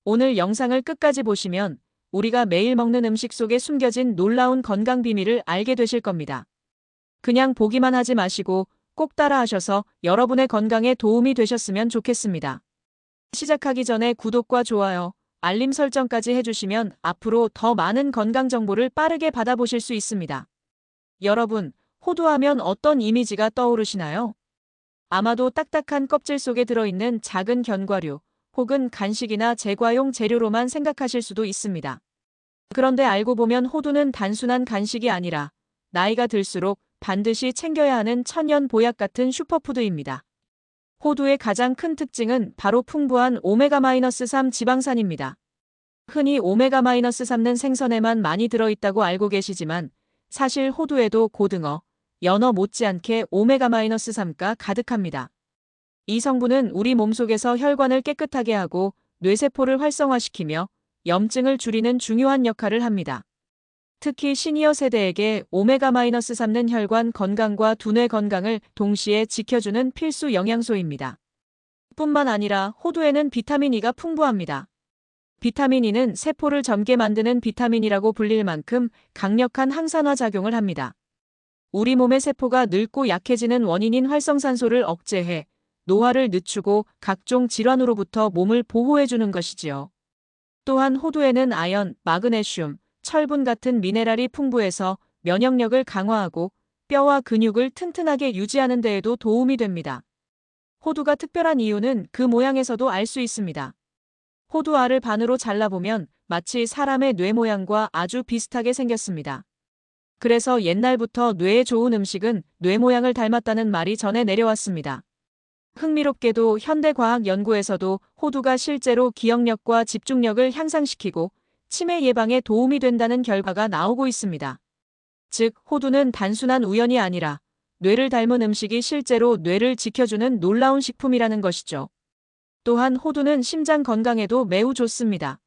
오늘 영상을 끝까지 보시면 우리가 매일 먹는 음식 속에 숨겨진 놀라운 건강 비밀을 알게 되실 겁니다. 그냥 보기만 하지 마시고 꼭 따라하셔서 여러분의 건강에 도움이 되셨으면 좋겠습니다. 시작하기 전에 구독과 좋아요, 알림 설정까지 해주시면 앞으로 더 많은 건강 정보를 빠르게 받아보실 수 있습니다. 여러분, 호두하면 어떤 이미지가 떠오르시나요? 아마도 딱딱한 껍질 속에 들어있는 작은 견과류 혹은 간식이나 제과용 재료로만 생각하실 수도 있습니다. 그런데 알고 보면 호두는 단순한 간식이 아니라 나이가 들수록 반드시 챙겨야 하는 천연 보약 같은 슈퍼푸드입니다. 호두의 가장 큰 특징은 바로 풍부한 오메가-3 지방산입니다. 흔히 오메가-3는 생선에만 많이 들어있다고 알고 계시지만 사실 호두에도 고등어, 연어 못지않게 오메가-3가 가득합니다. 이 성분은 우리 몸속에서 혈관을 깨끗하게 하고 뇌세포를 활성화시키며 염증을 줄이는 중요한 역할을 합니다. 특히 시니어 세대에게 오메가-3는 혈관 건강과 두뇌 건강을 동시에 지켜주는 필수 영양소입니다. 뿐만 아니라 호두에는 비타민 E가 풍부합니다. 비타민 E는 세포를 젊게 만드는 비타민이라고 불릴 만큼 강력한 항산화 작용을 합니다. 우리 몸의 세포가 늙고 약해지는 원인인 활성산소를 억제해 노화를 늦추고 각종 질환으로부터 몸을 보호해주는 것이지요. 또한 호두에는 아연, 마그네슘, 철분 같은 미네랄이 풍부해서 면역력을 강화하고 뼈와 근육을 튼튼하게 유지하는 데에도 도움이 됩니다. 호두가 특별한 이유는 그 모양에서도 알 수 있습니다. 호두 알을 반으로 잘라보면 마치 사람의 뇌 모양과 아주 비슷하게 생겼습니다. 그래서 옛날부터 뇌에 좋은 음식은 뇌 모양을 닮았다는 말이 전해 내려왔습니다. 흥미롭게도 현대과학 연구에서도 호두가 실제로 기억력과 집중력을 향상시키고 치매 예방에 도움이 된다는 결과가 나오고 있습니다. 즉, 호두는 단순한 우연이 아니라 뇌를 닮은 음식이 실제로 뇌를 지켜주는 놀라운 식품이라는 것이죠. 또한 호두는 심장 건강에도 매우 좋습니다.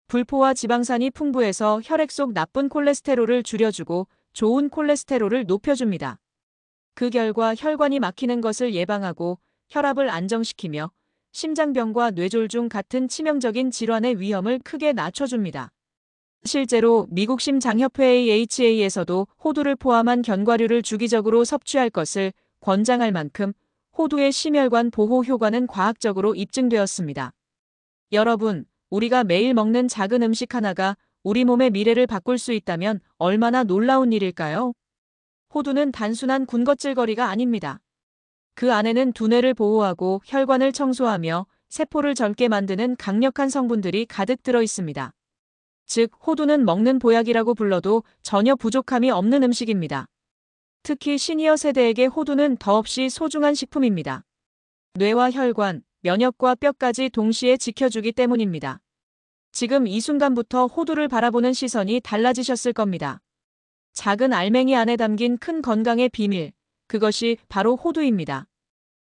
불포화 지방산이 풍부해서 혈액 속 나쁜 콜레스테롤을 줄여주고 좋은 콜레스테롤을 높여줍니다. 그 결과 혈관이 막히는 것을 예방하고 혈압을 안정시키며 심장병과 뇌졸중 같은 치명적인 질환의 위험을 크게 낮춰줍니다. 실제로 미국 심장협회 AHA에서도 호두를 포함한 견과류를 주기적으로 섭취할 것을 권장할 만큼 호두의 심혈관 보호 효과는 과학적으로 입증되었습니다. 여러분, 우리가 매일 먹는 작은 음식 하나가 우리 몸의 미래를 바꿀 수 있다면 얼마나 놀라운 일일까요? 호두는 단순한 군것질거리가 아닙니다. 그 안에는 두뇌를 보호하고 혈관을 청소하며 세포를 젊게 만드는 강력한 성분들이 가득 들어 있습니다. 즉, 호두는 먹는 보약이라고 불러도 전혀 부족함이 없는 음식입니다. 특히 시니어 세대에게 호두는 더없이 소중한 식품입니다. 뇌와 혈관, 면역과 뼈까지 동시에 지켜주기 때문입니다. 지금 이 순간부터 호두를 바라보는 시선이 달라지셨을 겁니다. 작은 알맹이 안에 담긴 큰 건강의 비밀, 그것이 바로 호두입니다.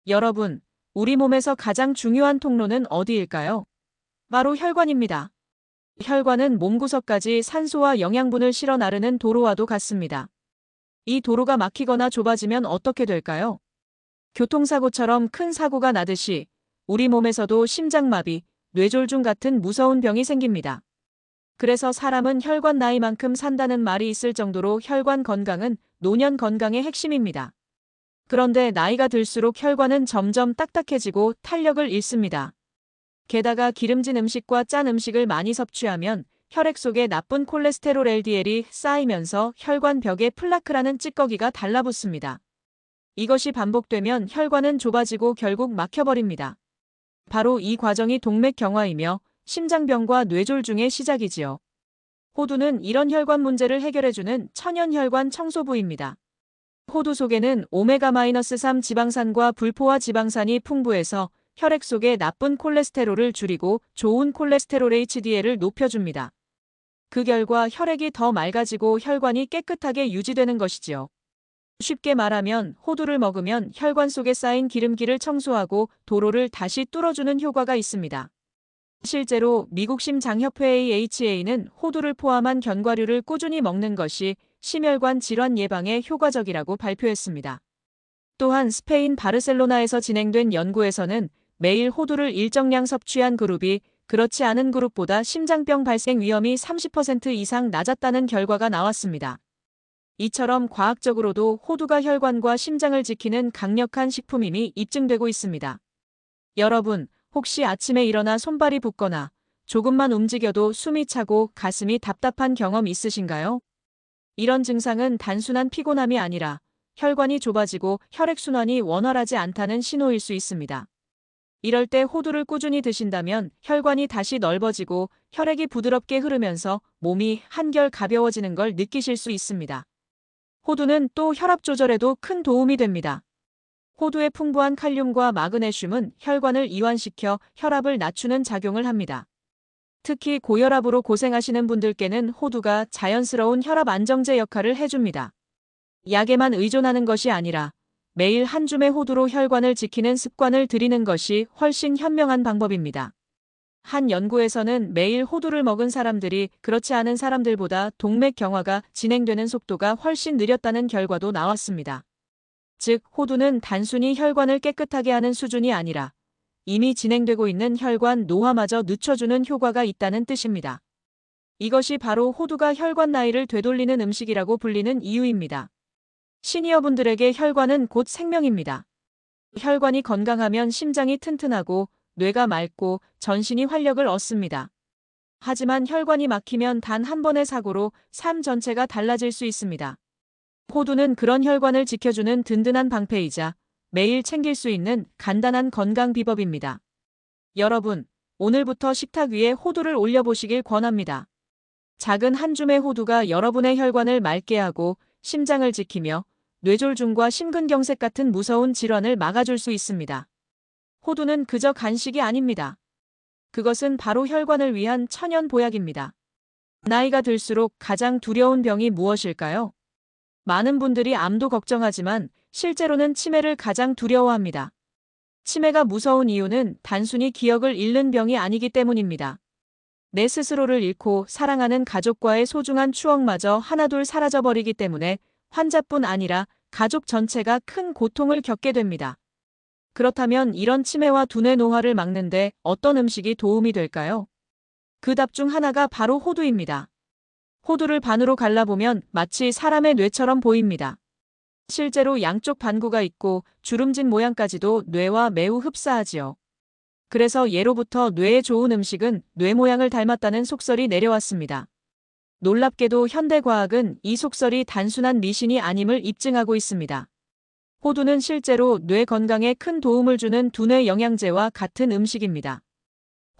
여러분, 우리 몸에서 가장 중요한 통로는 어디일까요? 바로 혈관입니다. 혈관은 몸구석까지 산소와 영양분을 실어 나르는 도로와도 같습니다. 이 도로가 막히거나 좁아지면 어떻게 될까요? 교통사고처럼 큰 사고가 나듯이 우리 몸에서도 심장마비, 뇌졸중 같은 무서운 병이 생깁니다. 그래서 사람은 혈관 나이만큼 산다는 말이 있을 정도로 혈관 건강은 노년 건강의 핵심입니다. 그런데 나이가 들수록 혈관은 점점 딱딱해지고 탄력을 잃습니다. 게다가 기름진 음식과 짠 음식을 많이 섭취하면 혈액 속에 나쁜 콜레스테롤 LDL이 쌓이면서 혈관 벽에 플라크라는 찌꺼기가 달라붙습니다. 이것이 반복되면 혈관은 좁아지고 결국 막혀버립니다. 바로 이 과정이 동맥경화이며 심장병과 뇌졸중의 시작이지요. 호두는 이런 혈관 문제를 해결해주는 천연혈관 청소부입니다. 호두 속에는 오메가-3 지방산과 불포화 지방산이 풍부해서 혈액 속의 나쁜 콜레스테롤을 줄이고 좋은 콜레스테롤 HDL을 높여줍니다. 그 결과 혈액이 더 맑아지고 혈관이 깨끗하게 유지되는 것이지요. 쉽게 말하면 호두를 먹으면 혈관 속에 쌓인 기름기를 청소하고 도로를 다시 뚫어주는 효과가 있습니다. 실제로 미국 심장협회 AHA는 호두를 포함한 견과류를 꾸준히 먹는 것이 심혈관 질환 예방에 효과적이라고 발표했습니다. 또한 스페인 바르셀로나에서 진행된 연구에서는 매일 호두를 일정량 섭취한 그룹이 그렇지 않은 그룹보다 심장병 발생 위험이 30% 이상 낮았다는 결과가 나왔습니다. 이처럼 과학적으로도 호두가 혈관과 심장을 지키는 강력한 식품임이 입증되고 있습니다. 여러분, 혹시 아침에 일어나 손발이 붓거나 조금만 움직여도 숨이 차고 가슴이 답답한 경험 있으신가요? 이런 증상은 단순한 피곤함이 아니라 혈관이 좁아지고 혈액순환이 원활하지 않다는 신호일 수 있습니다. 이럴 때 호두를 꾸준히 드신다면 혈관이 다시 넓어지고 혈액이 부드럽게 흐르면서 몸이 한결 가벼워지는 걸 느끼실 수 있습니다. 호두는 또 혈압 조절에도 큰 도움이 됩니다. 호두의 풍부한 칼륨과 마그네슘은 혈관을 이완시켜 혈압을 낮추는 작용을 합니다. 특히 고혈압으로 고생하시는 분들께는 호두가 자연스러운 혈압 안정제 역할을 해줍니다. 약에만 의존하는 것이 아니라 매일 한 줌의 호두로 혈관을 지키는 습관을 들이는 것이 훨씬 현명한 방법입니다. 한 연구에서는 매일 호두를 먹은 사람들이 그렇지 않은 사람들보다 동맥 경화가 진행되는 속도가 훨씬 느렸다는 결과도 나왔습니다. 즉, 호두는 단순히 혈관을 깨끗하게 하는 수준이 아니라 이미 진행되고 있는 혈관 노화마저 늦춰주는 효과가 있다는 뜻입니다. 이것이 바로 호두가 혈관 나이를 되돌리는 음식이라고 불리는 이유입니다. 시니어분들에게 혈관은 곧 생명입니다. 혈관이 건강하면 심장이 튼튼하고 뇌가 맑고 전신이 활력을 얻습니다. 하지만 혈관이 막히면 단 한 번의 사고로 삶 전체가 달라질 수 있습니다. 호두는 그런 혈관을 지켜주는 든든한 방패이자 매일 챙길 수 있는 간단한 건강 비법입니다. 여러분, 오늘부터 식탁 위에 호두를 올려보시길 권합니다. 작은 한 줌의 호두가 여러분의 혈관을 맑게 하고 심장을 지키며 뇌졸중과 심근경색 같은 무서운 질환을 막아줄 수 있습니다. 호두는 그저 간식이 아닙니다. 그것은 바로 혈관을 위한 천연 보약입니다. 나이가 들수록 가장 두려운 병이 무엇일까요? 많은 분들이 암도 걱정하지만 실제로는 치매를 가장 두려워합니다. 치매가 무서운 이유는 단순히 기억을 잃는 병이 아니기 때문입니다. 내 스스로를 잃고 사랑하는 가족과의 소중한 추억마저 하나둘 사라져버리기 때문에 환자뿐 아니라 가족 전체가 큰 고통을 겪게 됩니다. 그렇다면 이런 치매와 두뇌 노화를 막는데 어떤 음식이 도움이 될까요? 그 답 중 하나가 바로 호두입니다. 호두를 반으로 갈라보면 마치 사람의 뇌처럼 보입니다. 실제로 양쪽 반구가 있고 주름진 모양까지도 뇌와 매우 흡사하지요. 그래서 예로부터 뇌에 좋은 음식은 뇌 모양을 닮았다는 속설이 내려왔습니다. 놀랍게도 현대과학은 이 속설이 단순한 미신이 아님을 입증하고 있습니다. 호두는 실제로 뇌 건강에 큰 도움을 주는 두뇌 영양제와 같은 음식입니다.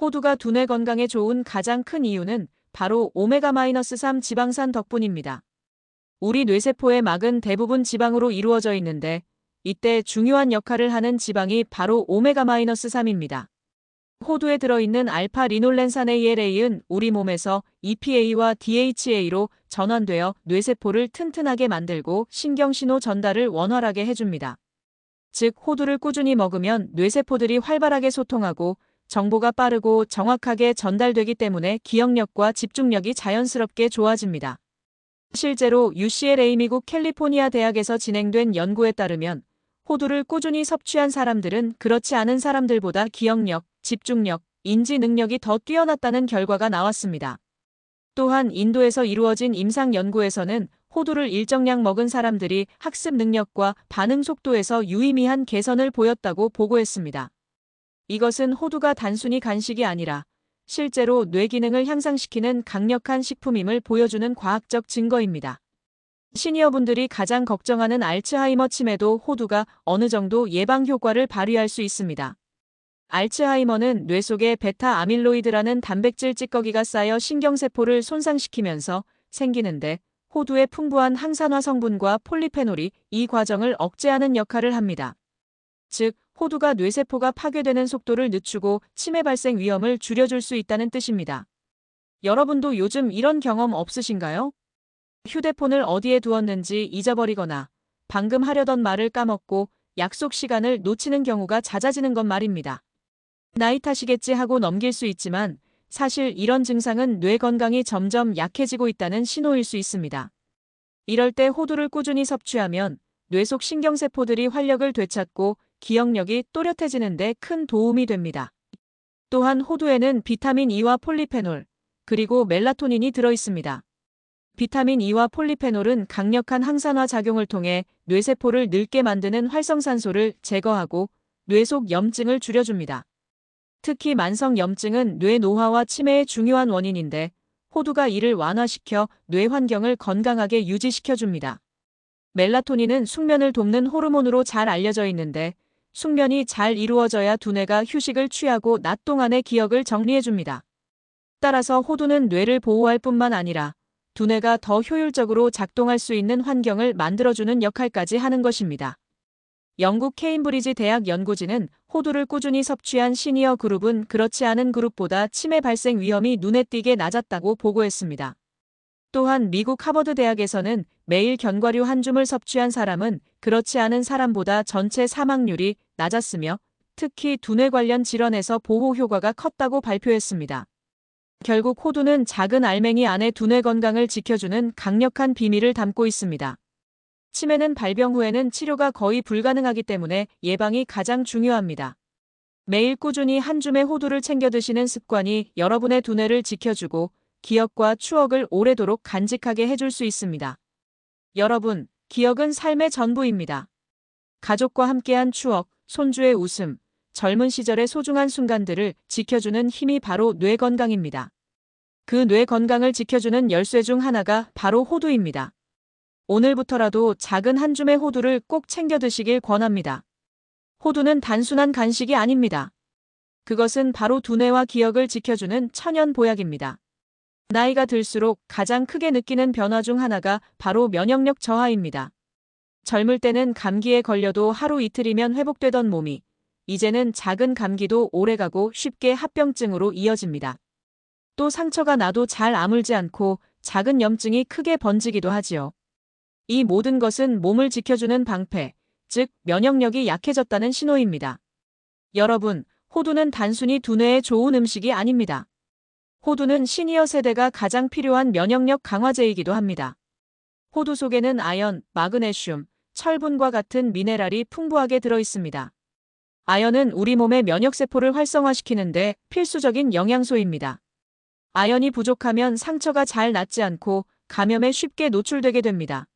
호두가 두뇌 건강에 좋은 가장 큰 이유는 바로 오메가-3 지방산 덕분입니다. 우리 뇌세포의 막은 대부분 지방으로 이루어져 있는데 이때 중요한 역할을 하는 지방이 바로 오메가-3입니다. 호두에 들어있는 알파-리놀렌산 ALA는 우리 몸에서 EPA와 DHA로 전환되어 뇌세포를 튼튼하게 만들고 신경신호 전달을 원활하게 해줍니다. 즉, 호두를 꾸준히 먹으면 뇌세포들이 활발하게 소통하고 정보가 빠르고 정확하게 전달되기 때문에 기억력과 집중력이 자연스럽게 좋아집니다. 실제로 UCLA 미국 캘리포니아 대학에서 진행된 연구에 따르면 호두를 꾸준히 섭취한 사람들은 그렇지 않은 사람들보다 기억력, 집중력, 인지 능력이 더 뛰어났다는 결과가 나왔습니다. 또한 인도에서 이루어진 임상 연구에서는 호두를 일정량 먹은 사람들이 학습 능력과 반응 속도에서 유의미한 개선을 보였다고 보고했습니다. 이것은 호두가 단순히 간식이 아니라 실제로 뇌 기능을 향상시키는 강력한 식품임을 보여주는 과학적 증거입니다. 시니어분들이 가장 걱정하는 알츠하이머 치매도 호두가 어느 정도 예방 효과를 발휘할 수 있습니다. 알츠하이머는 뇌 속에 베타 아밀로이드라는 단백질 찌꺼기가 쌓여 신경세포를 손상시키면서 생기는데 호두의 풍부한 항산화 성분과 폴리페놀이 이 과정을 억제하는 역할을 합니다. 즉, 호두가 뇌세포가 파괴되는 속도를 늦추고 치매 발생 위험을 줄여줄 수 있다는 뜻입니다. 여러분도 요즘 이런 경험 없으신가요? 휴대폰을 어디에 두었는지 잊어버리거나 방금 하려던 말을 까먹고 약속 시간을 놓치는 경우가 잦아지는 것 말입니다. 나이 탓이겠지 하고 넘길 수 있지만 사실 이런 증상은 뇌 건강이 점점 약해지고 있다는 신호일 수 있습니다. 이럴 때 호두를 꾸준히 섭취하면 뇌 속 신경세포들이 활력을 되찾고 기억력이 또렷해지는 데 큰 도움이 됩니다. 또한 호두에는 비타민 E와 폴리페놀, 그리고 멜라토닌이 들어있습니다. 비타민 E와 폴리페놀은 강력한 항산화 작용을 통해 뇌세포를 늙게 만드는 활성산소를 제거하고 뇌 속 염증을 줄여줍니다. 특히 만성 염증은 뇌 노화와 치매의 중요한 원인인데 호두가 이를 완화시켜 뇌 환경을 건강하게 유지시켜줍니다. 멜라토닌은 숙면을 돕는 호르몬으로 잘 알려져 있는데 숙면이 잘 이루어져야 두뇌가 휴식을 취하고 낮 동안의 기억을 정리해줍니다. 따라서 호두는 뇌를 보호할 뿐만 아니라 두뇌가 더 효율적으로 작동할 수 있는 환경을 만들어주는 역할까지 하는 것입니다. 영국 케임브리지 대학 연구진은 호두를 꾸준히 섭취한 시니어 그룹은 그렇지 않은 그룹보다 치매 발생 위험이 눈에 띄게 낮았다고 보고했습니다. 또한 미국 하버드 대학에서는 매일 견과류 한 줌을 섭취한 사람은 그렇지 않은 사람보다 전체 사망률이 낮았으며 특히 두뇌 관련 질환에서 보호 효과가 컸다고 발표했습니다. 결국 호두는 작은 알맹이 안에 두뇌 건강을 지켜주는 강력한 비밀을 담고 있습니다. 치매는 발병 후에는 치료가 거의 불가능하기 때문에 예방이 가장 중요합니다. 매일 꾸준히 한 줌의 호두를 챙겨 드시는 습관이 여러분의 두뇌를 지켜주고 기억과 추억을 오래도록 간직하게 해줄 수 있습니다. 여러분, 기억은 삶의 전부입니다. 가족과 함께한 추억, 손주의 웃음, 젊은 시절의 소중한 순간들을 지켜주는 힘이 바로 뇌 건강입니다. 그 뇌 건강을 지켜주는 열쇠 중 하나가 바로 호두입니다. 오늘부터라도 작은 한 줌의 호두를 꼭 챙겨 드시길 권합니다. 호두는 단순한 간식이 아닙니다. 그것은 바로 두뇌와 기억을 지켜주는 천연 보약입니다. 나이가 들수록 가장 크게 느끼는 변화 중 하나가 바로 면역력 저하입니다. 젊을 때는 감기에 걸려도 하루 이틀이면 회복되던 몸이 이제는 작은 감기도 오래가고 쉽게 합병증으로 이어집니다. 또 상처가 나도 잘 아물지 않고 작은 염증이 크게 번지기도 하지요. 이 모든 것은 몸을 지켜주는 방패, 즉 면역력이 약해졌다는 신호입니다. 여러분, 호두는 단순히 두뇌에 좋은 음식이 아닙니다. 호두는 시니어 세대가 가장 필요한 면역력 강화제이기도 합니다. 호두 속에는 아연, 마그네슘, 철분과 같은 미네랄이 풍부하게 들어있습니다. 아연은 우리 몸의 면역세포를 활성화시키는데 필수적인 영양소입니다. 아연이 부족하면 상처가 잘 낫지 않고 감염에 쉽게 노출되게 됩니다.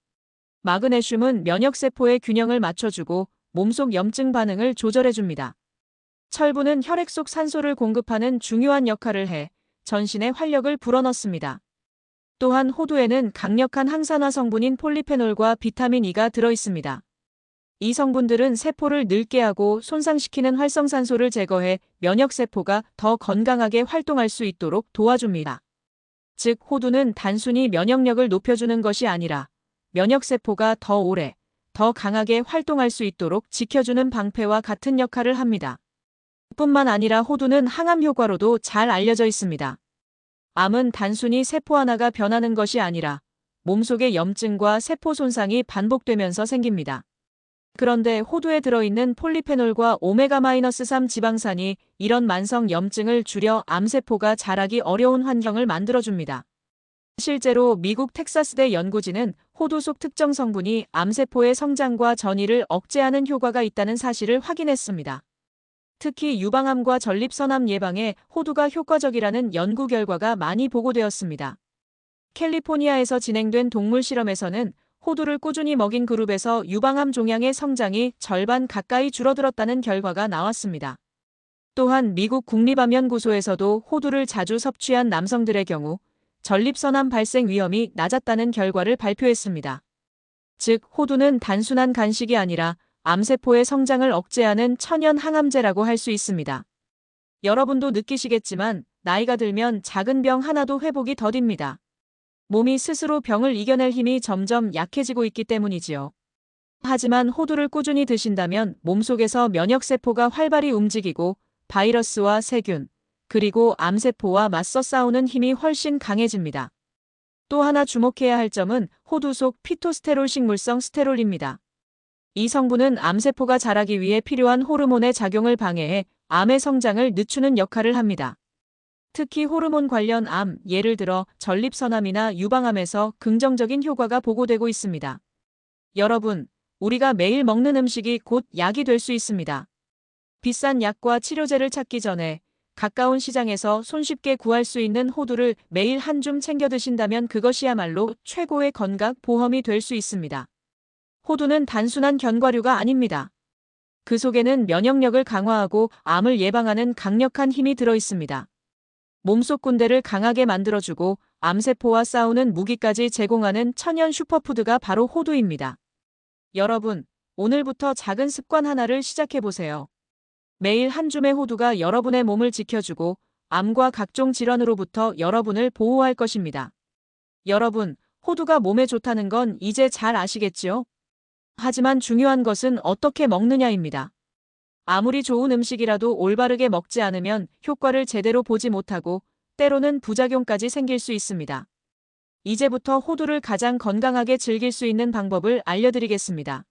마그네슘은 면역세포의 균형을 맞춰주고 몸속 염증 반응을 조절해줍니다. 철분은 혈액 속 산소를 공급하는 중요한 역할을 해 전신에 활력을 불어넣습니다. 또한 호두에는 강력한 항산화 성분인 폴리페놀과 비타민 E가 들어있습니다. 이 성분들은 세포를 늙게 하고 손상시키는 활성산소를 제거해 면역세포가 더 건강하게 활동할 수 있도록 도와줍니다. 즉, 호두는 단순히 면역력을 높여주는 것이 아니라 면역세포가 더 오래, 더 강하게 활동할 수 있도록 지켜주는 방패와 같은 역할을 합니다. 뿐만 아니라 호두는 항암 효과로도 잘 알려져 있습니다. 암은 단순히 세포 하나가 변하는 것이 아니라 몸속의 염증과 세포 손상이 반복되면서 생깁니다. 그런데 호두에 들어있는 폴리페놀과 오메가-3 지방산이 이런 만성 염증을 줄여 암세포가 자라기 어려운 환경을 만들어줍니다. 실제로 미국 텍사스대 연구진은 호두 속 특정 성분이 암세포의 성장과 전이를 억제하는 효과가 있다는 사실을 확인했습니다. 특히 유방암과 전립선암 예방에 호두가 효과적이라는 연구 결과가 많이 보고되었습니다. 캘리포니아에서 진행된 동물 실험에서는 호두를 꾸준히 먹인 그룹에서 유방암 종양의 성장이 절반 가까이 줄어들었다는 결과가 나왔습니다. 또한 미국 국립암연구소에서도 호두를 자주 섭취한 남성들의 경우 전립선암 발생 위험이 낮았다는 결과를 발표했습니다. 즉, 호두는 단순한 간식이 아니라 암세포의 성장을 억제하는 천연 항암제라고 할 수 있습니다. 여러분도 느끼시겠지만 나이가 들면 작은 병 하나도 회복이 더딥니다. 몸이 스스로 병을 이겨낼 힘이 점점 약해지고 있기 때문이지요. 하지만 호두를 꾸준히 드신다면 몸속에서 면역세포가 활발히 움직이고 바이러스와 세균, 그리고 암세포와 맞서 싸우는 힘이 훨씬 강해집니다. 또 하나 주목해야 할 점은 호두 속 피토스테롤 식물성 스테롤입니다. 이 성분은 암세포가 자라기 위해 필요한 호르몬의 작용을 방해해 암의 성장을 늦추는 역할을 합니다. 특히 호르몬 관련 암, 예를 들어 전립선암이나 유방암에서 긍정적인 효과가 보고되고 있습니다. 여러분, 우리가 매일 먹는 음식이 곧 약이 될 수 있습니다. 비싼 약과 치료제를 찾기 전에 가까운 시장에서 손쉽게 구할 수 있는 호두를 매일 한 줌 챙겨 드신다면 그것이야말로 최고의 건강 보험이 될 수 있습니다. 호두는 단순한 견과류가 아닙니다. 그 속에는 면역력을 강화하고 암을 예방하는 강력한 힘이 들어 있습니다. 몸속 군대를 강하게 만들어주고 암세포와 싸우는 무기까지 제공하는 천연 슈퍼푸드가 바로 호두입니다. 여러분, 오늘부터 작은 습관 하나를 시작해보세요. 매일 한 줌의 호두가 여러분의 몸을 지켜주고 암과 각종 질환으로부터 여러분을 보호할 것입니다. 여러분, 호두가 몸에 좋다는 건 이제 잘 아시겠지요? 하지만 중요한 것은 어떻게 먹느냐입니다. 아무리 좋은 음식이라도 올바르게 먹지 않으면 효과를 제대로 보지 못하고 때로는 부작용까지 생길 수 있습니다. 이제부터 호두를 가장 건강하게 즐길 수 있는 방법을 알려드리겠습니다.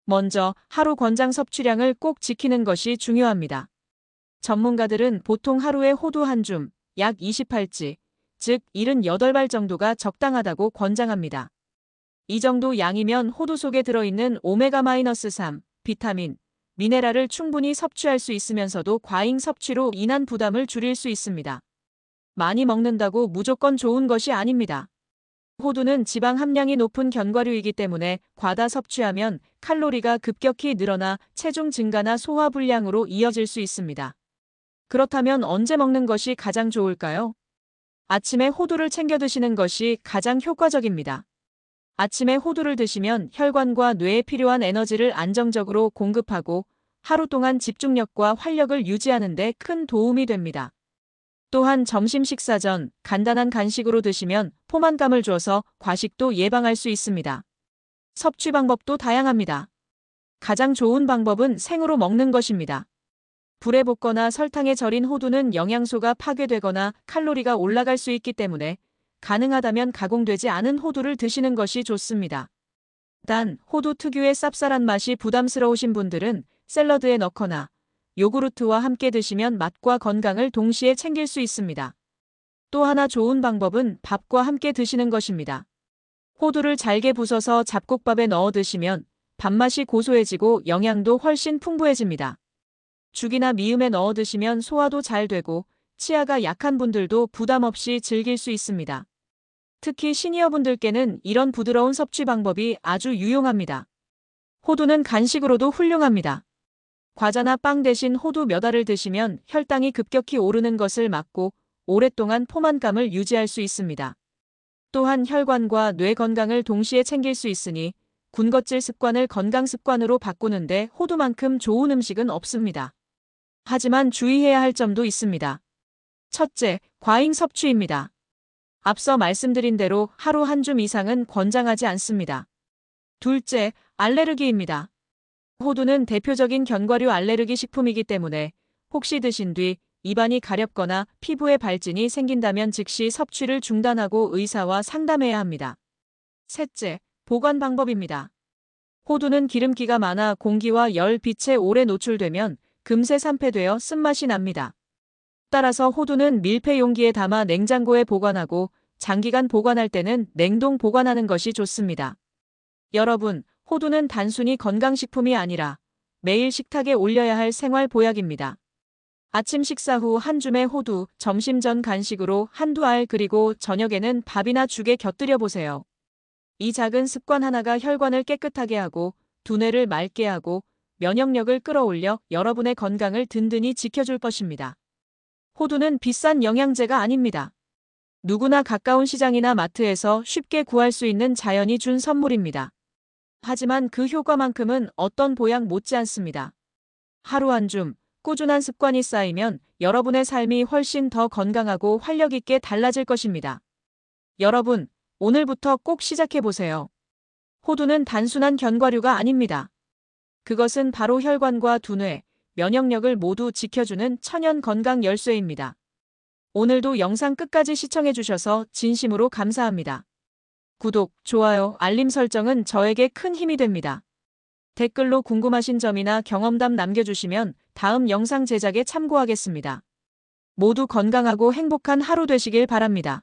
먼저 하루 권장 섭취량을 꼭 지키는 것이 중요합니다. 전문가들은 보통 하루에 호두 한 줌, 약 28지, 즉 78발 정도가 적당하다고 권장합니다. 이 정도 양이면 호두 속에 들어있는 오메가-3, 비타민, 미네랄을 충분히 섭취할 수 있으면서도 과잉 섭취로 인한 부담을 줄일 수 있습니다. 많이 먹는다고 무조건 좋은 것이 아닙니다. 호두는 지방 함량이 높은 견과류이기 때문에 과다 섭취하면 칼로리가 급격히 늘어나 체중 증가나 소화불량으로 이어질 수 있습니다. 그렇다면 언제 먹는 것이 가장 좋을까요? 아침에 호두를 챙겨 드시는 것이 가장 효과적입니다. 아침에 호두를 드시면 혈관과 뇌에 필요한 에너지를 안정적으로 공급하고 하루 동안 집중력과 활력을 유지하는 데 큰 도움이 됩니다. 또한 점심 식사 전 간단한 간식으로 드시면 포만감을 줘서 과식도 예방할 수 있습니다. 섭취 방법도 다양합니다. 가장 좋은 방법은 생으로 먹는 것입니다. 불에 볶거나 설탕에 절인 호두는 영양소가 파괴되거나 칼로리가 올라갈 수 있기 때문에 가능하다면 가공되지 않은 호두를 드시는 것이 좋습니다. 단, 호두 특유의 쌉쌀한 맛이 부담스러우신 분들은 샐러드에 넣거나 요구르트와 함께 드시면 맛과 건강을 동시에 챙길 수 있습니다. 또 하나 좋은 방법은 밥과 함께 드시는 것입니다. 호두를 잘게 부숴서 잡곡밥에 넣어 드시면 밥맛이 고소해지고 영양도 훨씬 풍부해집니다. 죽이나 미음에 넣어 드시면 소화도 잘 되고 치아가 약한 분들도 부담 없이 즐길 수 있습니다. 특히 시니어분들께는 이런 부드러운 섭취 방법이 아주 유용합니다. 호두는 간식으로도 훌륭합니다. 과자나 빵 대신 호두 몇 알을 드시면 혈당이 급격히 오르는 것을 막고 오랫동안 포만감을 유지할 수 있습니다. 또한 혈관과 뇌 건강을 동시에 챙길 수 있으니 군것질 습관을 건강 습관으로 바꾸는데 호두만큼 좋은 음식은 없습니다. 하지만 주의해야 할 점도 있습니다. 첫째, 과잉 섭취입니다. 앞서 말씀드린 대로 하루 한 줌 이상은 권장하지 않습니다. 둘째, 알레르기입니다. 호두는 대표적인 견과류 알레르기 식품이기 때문에 혹시 드신 뒤 입안이 가렵거나 피부에 발진이 생긴다면 즉시 섭취를 중단하고 의사와 상담해야 합니다. 셋째, 보관 방법입니다. 호두는 기름기가 많아 공기와 열, 빛에 오래 노출되면 금세 산패되어 쓴맛이 납니다. 따라서 호두는 밀폐 용기에 담아 냉장고에 보관하고 장기간 보관할 때는 냉동 보관하는 것이 좋습니다. 여러분, 호두는 단순히 건강식품이 아니라 매일 식탁에 올려야 할 생활 보약입니다. 아침 식사 후 한 줌의 호두, 점심 전 간식으로 한두 알 그리고 저녁에는 밥이나 죽에 곁들여 보세요. 이 작은 습관 하나가 혈관을 깨끗하게 하고 두뇌를 맑게 하고 면역력을 끌어올려 여러분의 건강을 든든히 지켜줄 것입니다. 호두는 비싼 영양제가 아닙니다. 누구나 가까운 시장이나 마트에서 쉽게 구할 수 있는 자연이 준 선물입니다. 하지만 그 효과만큼은 어떤 보약 못지않습니다. 하루 한 줌, 꾸준한 습관이 쌓이면 여러분의 삶이 훨씬 더 건강하고 활력 있게 달라질 것입니다. 여러분, 오늘부터 꼭 시작해보세요. 호두는 단순한 견과류가 아닙니다. 그것은 바로 혈관과 두뇌, 면역력을 모두 지켜주는 천연 건강 열쇠입니다. 오늘도 영상 끝까지 시청해주셔서 진심으로 감사합니다. 구독, 좋아요, 알림 설정은 저에게 큰 힘이 됩니다. 댓글로 궁금하신 점이나 경험담 남겨주시면 다음 영상 제작에 참고하겠습니다. 모두 건강하고 행복한 하루 되시길 바랍니다.